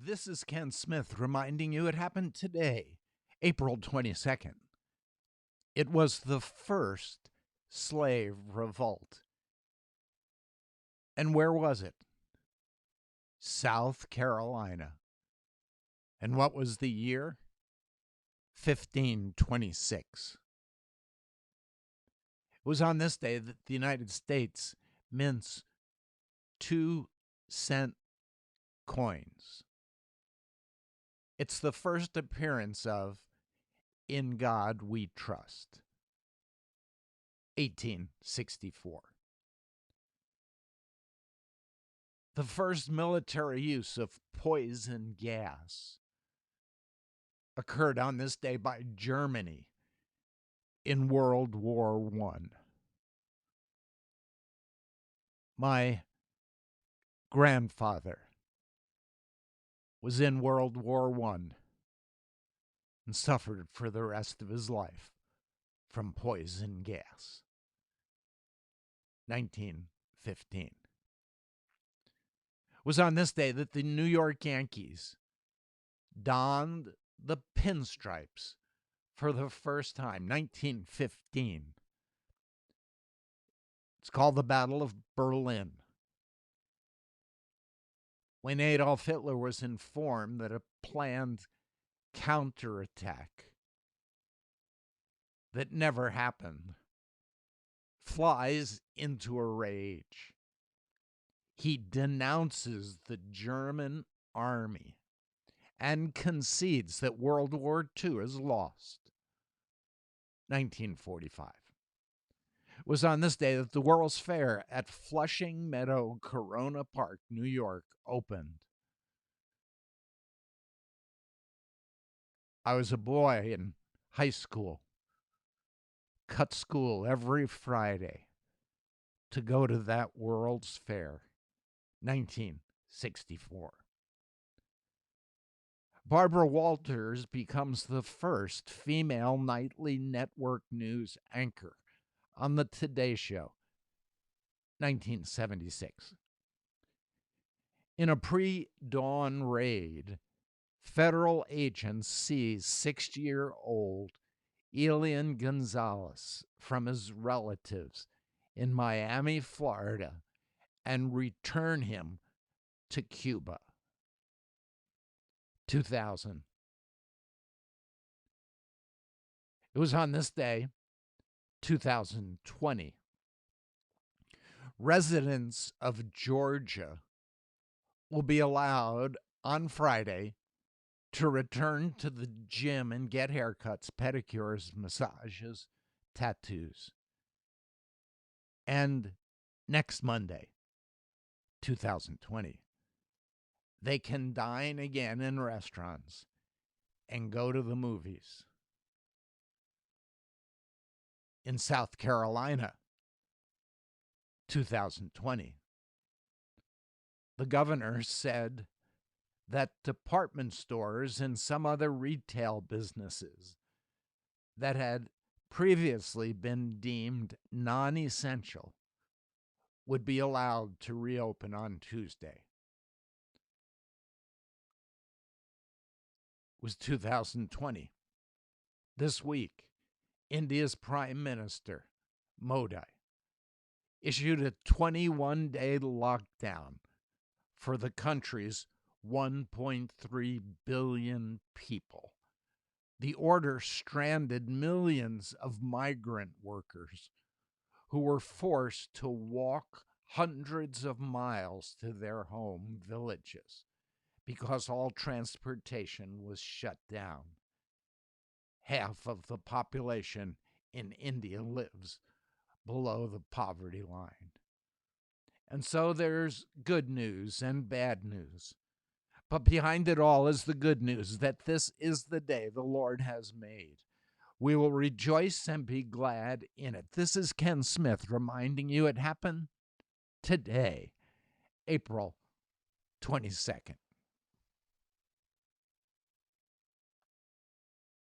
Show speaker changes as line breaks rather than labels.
This is Ken Smith reminding you it happened today, April 22nd. It was the first slave revolt. And where was it? South Carolina. And what was the year? 1526. It was on this day that the United States mints 2-cent coins. It's the first appearance of In God We Trust, 1864. The first military use of poison gas occurred on this day by Germany in World War I. My grandfather was in World War I and suffered for the rest of his life from poison gas. 1915. It was on this day that the New York Yankees donned the pinstripes for the first time, 1915. It's called the Battle of Berlin. When Adolf Hitler was informed that a planned counterattack that never happened flies into a rage. He denounces the German army and concedes that World War II is lost. 1945. It was on this day that the World's Fair at Flushing Meadow Corona Park, New York, opened. I was a boy in high school, cut school every Friday to go to that World's Fair, 1964. Barbara Walters becomes the first female nightly network news anchor on the Today Show, 1976. In a pre-dawn raid, federal agents seize 6-year-old Elian Gonzalez from his relatives in Miami, Florida, and return him to Cuba. 2000. It was on this day, 2020. Residents of Georgia will be allowed on Friday to return to the gym and get haircuts, pedicures, massages, tattoos. And next Monday, 2020, they can dine again in restaurants and go to the movies. In South Carolina, 2020, the governor said that department stores and some other retail businesses that had previously been deemed non-essential would be allowed to reopen on Tuesday. It was 2020. This week, India's Prime Minister, Modi, issued a 21-day lockdown for the country's 1.3 billion people. The order stranded millions of migrant workers who were forced to walk hundreds of miles to their home villages because all transportation was shut down. Half of the population in India lives below the poverty line. And so there's good news and bad news. But behind it all is the good news that this is the day the Lord has made. We will rejoice and be glad in it. This is Ken Smith reminding you it happened today, April 22nd.